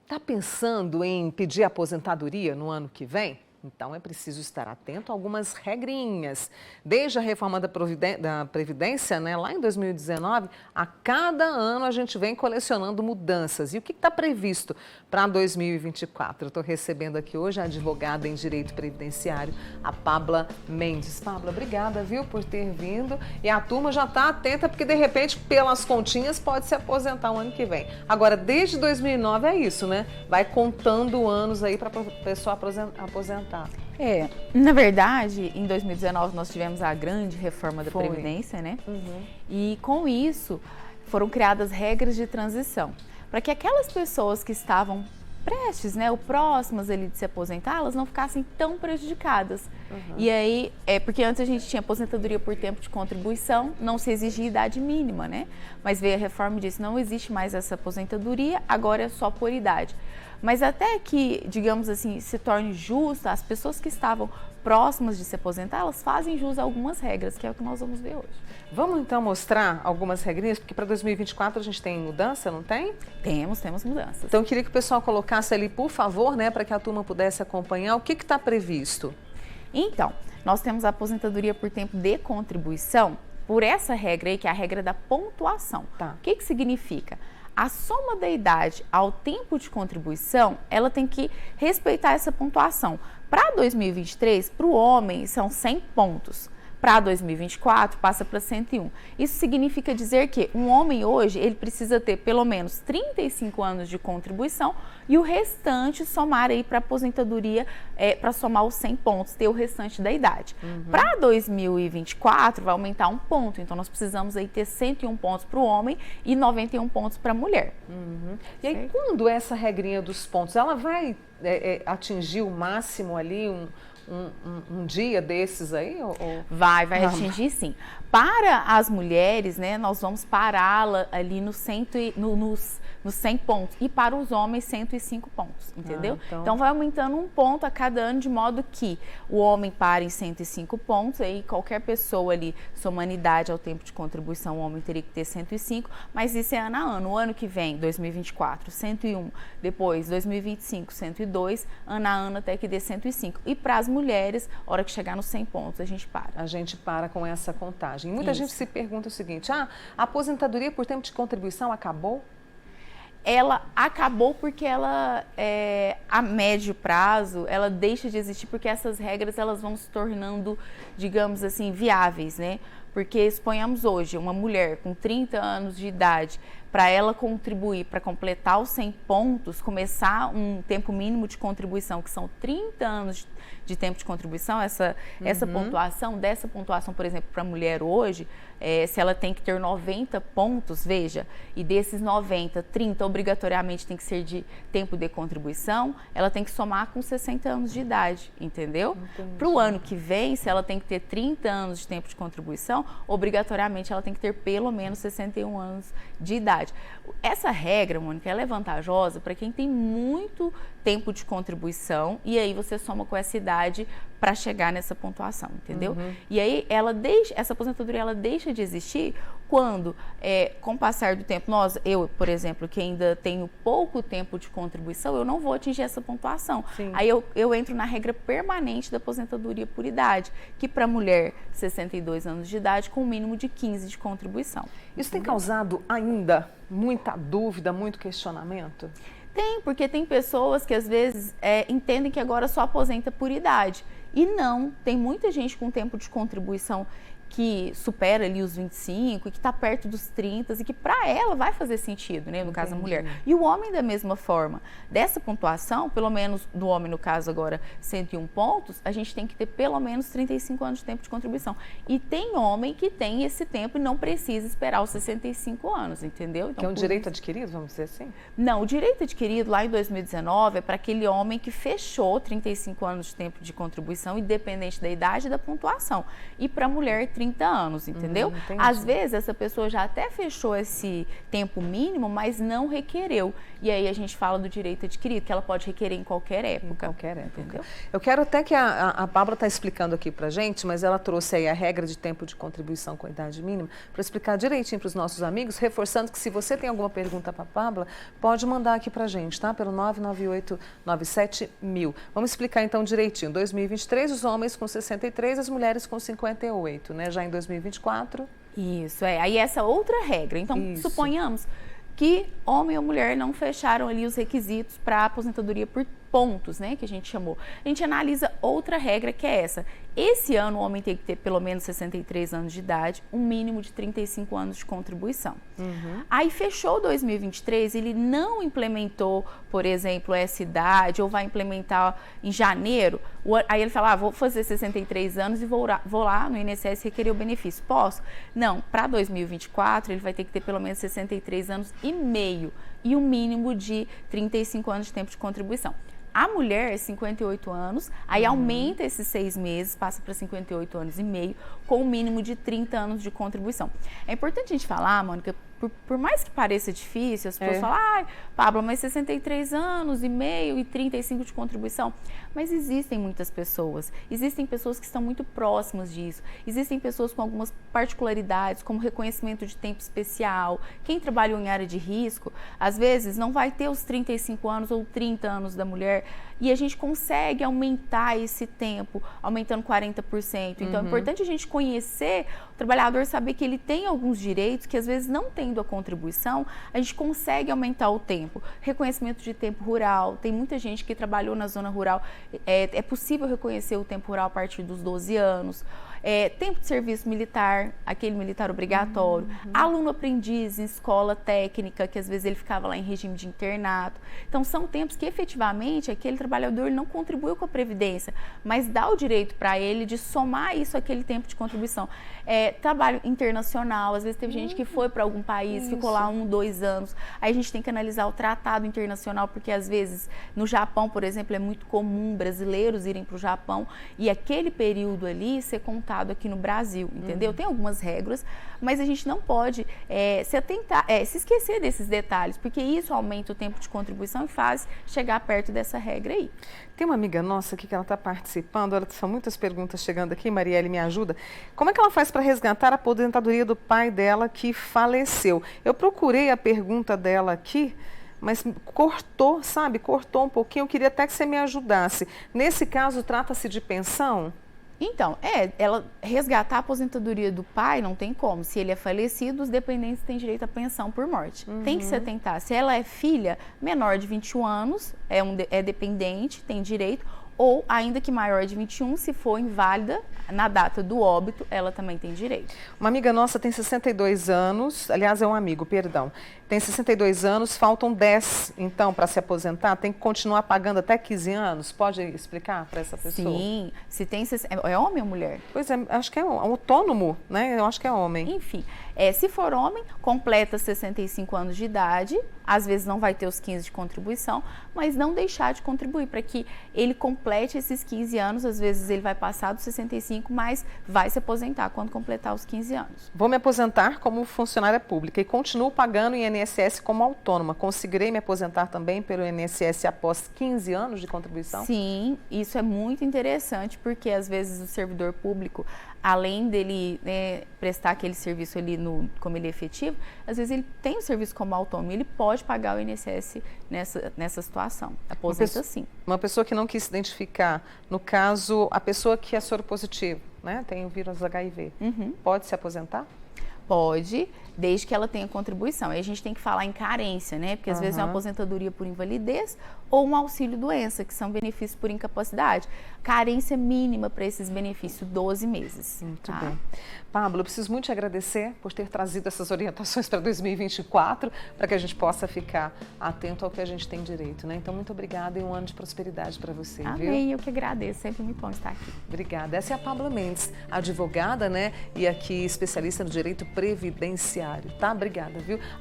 Está pensando em pedir aposentadoria no ano que vem? Então é preciso estar atento a algumas regrinhas. Desde a reforma da Previdência, né, lá em 2019, a cada ano a gente vem colecionando mudanças. E o que está previsto para 2024? Estou recebendo aqui hoje a advogada em Direito Previdenciário, a Pabla Mendes. Pabla, obrigada, viu, por ter vindo. E a turma já está atenta, porque de repente, pelas continhas, pode se aposentar o ano que vem. Agora, desde 2009 é isso, né? Vai contando anos aí para a pessoa aposentar. Na verdade, em 2019 nós tivemos a grande reforma da Previdência, né? E com isso foram criadas regras de transição, para que aquelas pessoas que estavam prestes, né, ou próximas ali de se aposentar, elas não ficassem tão prejudicadas. E aí, porque antes a gente tinha aposentadoria por tempo de contribuição, não se exigia idade mínima, né? Mas veio a reforma e disse, não existe mais essa aposentadoria, agora é só por idade. Mas até que, digamos assim, se torne justa, as pessoas que estavam próximas de se aposentar, elas fazem jus a algumas regras, que é o que nós vamos ver hoje. Vamos então mostrar algumas regrinhas, porque para 2024 a gente tem mudança, não tem? Temos mudanças. Então eu queria que o pessoal colocasse ali, por favor, né, para que a turma pudesse acompanhar o que está previsto. Então, nós temos a aposentadoria por tempo de contribuição, por essa regra aí, que é a regra da pontuação. Tá. O que significa? A soma da idade ao tempo de contribuição, ela tem que respeitar essa pontuação. Para 2023, para o homem, são 100 pontos. Para 2024, passa para 101. Isso significa dizer que um homem hoje, ele precisa ter pelo menos 35 anos de contribuição e o restante somar aí para a aposentadoria, para somar os 100 pontos, ter o restante da idade. Para 2024, vai aumentar um ponto, então nós precisamos aí ter 101 pontos para o homem e 91 pontos para a mulher. E aí, quando essa regrinha dos pontos, ela vai atingir o máximo ali, um dia desses aí? Vai atingir sim. Para as mulheres, né, nós vamos pará-la ali nos 100 pontos. E para os homens, 105 pontos, entendeu? Então vai aumentando um ponto a cada ano, de modo que o homem para em 105 pontos, aí qualquer pessoa ali, somando idade ao tempo de contribuição, o homem teria que ter 105, mas isso é ano a ano. O ano que vem, 2024, 101, depois 2025, 102, ano a ano até que dê 105. E para as mulheres, hora que chegar nos 100 pontos, a gente para. A gente para com essa contagem. Muita gente se pergunta o seguinte, a aposentadoria por tempo de contribuição acabou? Ela acabou porque ela, a médio prazo, ela deixa de existir porque essas regras elas vão se tornando, digamos assim, viáveis, né? Porque suponhamos hoje uma mulher com 30 anos de idade, para ela contribuir, para completar os 100 pontos, começar um tempo mínimo de contribuição, que são 30 anos de tempo de contribuição, essa pontuação, dessa pontuação, por exemplo, para a mulher hoje, se ela tem que ter 90 pontos, veja, e desses 90, 30 obrigatoriamente tem que ser de tempo de contribuição, ela tem que somar com 60 anos de idade, entendeu? Para o ano que vem, se ela tem que ter 30 anos de tempo de contribuição, obrigatoriamente ela tem que ter pelo menos 61 anos de idade. Essa regra, Mônica, ela é vantajosa para quem tem muito tempo de contribuição e aí você soma com essa idade para chegar nessa pontuação, entendeu? E aí essa aposentadoria ela deixa de existir quando, com o passar do tempo, eu, por exemplo, que ainda tenho pouco tempo de contribuição, eu não vou atingir essa pontuação. Sim. Aí eu entro na regra permanente da aposentadoria por idade, que para mulher 62 anos de idade, com um mínimo de 15 de contribuição. Isso tem causado ainda muita dúvida, muito questionamento? Tem, porque tem pessoas que às vezes entendem que agora só aposenta por idade. E não, tem muita gente com tempo de contribuição que supera ali os 25 e que está perto dos 30 e que para ela vai fazer sentido, né, no caso da mulher. E o homem da mesma forma. Dessa pontuação, pelo menos do homem no caso agora 101 pontos, a gente tem que ter pelo menos 35 anos de tempo de contribuição. E tem homem que tem esse tempo e não precisa esperar os 65 anos, entendeu? Então, que é um direito adquirido, vamos dizer assim? Não, o direito adquirido lá em 2019 é para aquele homem que fechou 35 anos de tempo de contribuição, independente da idade e da pontuação. E para a mulher 30 anos, entendeu? Às vezes essa pessoa já até fechou esse tempo mínimo, mas não requereu. E aí a gente fala do direito adquirido, que ela pode requerer em qualquer época. Em qualquer época. Entendeu? Eu quero até que a Pábula está explicando aqui pra gente, mas ela trouxe aí a regra de tempo de contribuição com a idade mínima, para explicar direitinho para os nossos amigos, reforçando que se você tem alguma pergunta para a Pábula, pode mandar aqui pra gente, tá? Pelo 99897.000. Vamos explicar então direitinho. 2023, os homens com 63, as mulheres com 58, né? Já em 2024... Isso, aí essa outra regra. Então, suponhamos que homem ou mulher não fecharam ali os requisitos para aposentadoria por pontos, né, que a gente chamou. A gente analisa outra regra, que é essa. Esse ano o homem tem que ter pelo menos 63 anos de idade, um mínimo de 35 anos de contribuição. Aí fechou 2023, ele não implementou, por exemplo, essa idade, ou vai implementar em janeiro, aí ele fala, vou fazer 63 anos e vou lá no INSS requerer o benefício. Posso? Não, para 2024 ele vai ter que ter pelo menos 63 anos e meio e um mínimo de 35 anos de tempo de contribuição. A mulher, 58 anos, aí aumenta esses 6 meses, passa para 58 anos e meio, com um mínimo de 30 anos de contribuição. É importante a gente falar, Mônica, por mais que pareça difícil, as pessoas falam, Pábula, mas 63 anos e meio e 35 de contribuição. Mas existem muitas pessoas, existem pessoas que estão muito próximas disso, existem pessoas com algumas particularidades, como reconhecimento de tempo especial. Quem trabalhou em área de risco, às vezes não vai ter os 35 anos ou 30 anos da mulher, e a gente consegue aumentar esse tempo, aumentando 40%. Então, é importante a gente conhecer o trabalhador, saber que ele tem alguns direitos que às vezes não tendo a contribuição, a gente consegue aumentar o tempo. Reconhecimento de tempo rural, tem muita gente que trabalhou na zona rural, é possível reconhecer o tempo rural a partir dos 12 anos. Tempo de serviço militar, aquele militar obrigatório, aluno aprendiz em escola técnica, que às vezes ele ficava lá em regime de internato. Então, são tempos que efetivamente aquele trabalhador não contribuiu com a Previdência, mas dá o direito para ele de somar isso àquele tempo de contribuição. Trabalho internacional, às vezes teve gente que foi para algum país, ficou lá 1, 2 anos, aí a gente tem que analisar o tratado internacional, porque às vezes no Japão, por exemplo, é muito comum brasileiros irem para o Japão e aquele período ali ser contado aqui no Brasil, entendeu? Tem algumas regras, mas a gente não pode se esquecer desses detalhes, porque isso aumenta o tempo de contribuição e faz chegar perto dessa regra aí. Tem uma amiga nossa aqui que ela está participando, são muitas perguntas chegando aqui, Marielle, me ajuda. Como é que ela faz para resgatar a aposentadoria do pai dela que faleceu? Eu procurei a pergunta dela aqui, mas cortou, sabe? Cortou um pouquinho, eu queria até que você me ajudasse. Nesse caso, trata-se de pensão? Então, ela resgatar a aposentadoria do pai não tem como. Se ele é falecido, os dependentes têm direito à pensão por morte. Tem que se atentar. Se ela é filha menor de 21 anos, é dependente, tem direito, ou ainda que maior de 21, se for inválida na data do óbito, ela também tem direito. Uma amiga nossa tem 62 anos, aliás, é um amigo, perdão. Tem 62 anos, faltam 10, então, para se aposentar, tem que continuar pagando até 15 anos? Pode explicar para essa pessoa? Sim, se tem... É homem ou mulher? Pois é, acho que é um autônomo, né? Eu acho que é homem. Enfim, se for homem, completa 65 anos de idade, às vezes não vai ter os 15 de contribuição, mas não deixar de contribuir para que ele complete esses 15 anos, às vezes ele vai passar dos 65, mas vai se aposentar quando completar os 15 anos. Vou me aposentar como funcionária pública e continuo pagando INSS como autônoma. Conseguirei me aposentar também pelo INSS após 15 anos de contribuição? Sim, isso é muito interessante, porque às vezes o servidor público, além dele prestar aquele serviço ali como ele é efetivo, às vezes ele tem o serviço como autônomo, ele pode pagar o INSS nessa situação. Aposenta sim. Uma pessoa que não quis se identificar, no caso, a pessoa que é soropositivo, né, tem o vírus HIV, pode se aposentar? Pode, desde que ela tenha contribuição. Aí a gente tem que falar em carência, né? Porque às vezes é uma aposentadoria por invalidez ou um auxílio-doença, que são benefícios por incapacidade. Carência mínima para esses benefícios, 12 meses. Muito bem. Pábula, eu preciso muito te agradecer por ter trazido essas orientações para 2024, para que a gente possa ficar atento ao que a gente tem direito, né? Então, muito obrigada e um ano de prosperidade para você, Amém, viu? Eu que agradeço, sempre muito bom estar aqui. Obrigada. Essa é a Pábula Mendes, advogada, né? E aqui especialista no direito previdenciário, tá? Obrigada, viu?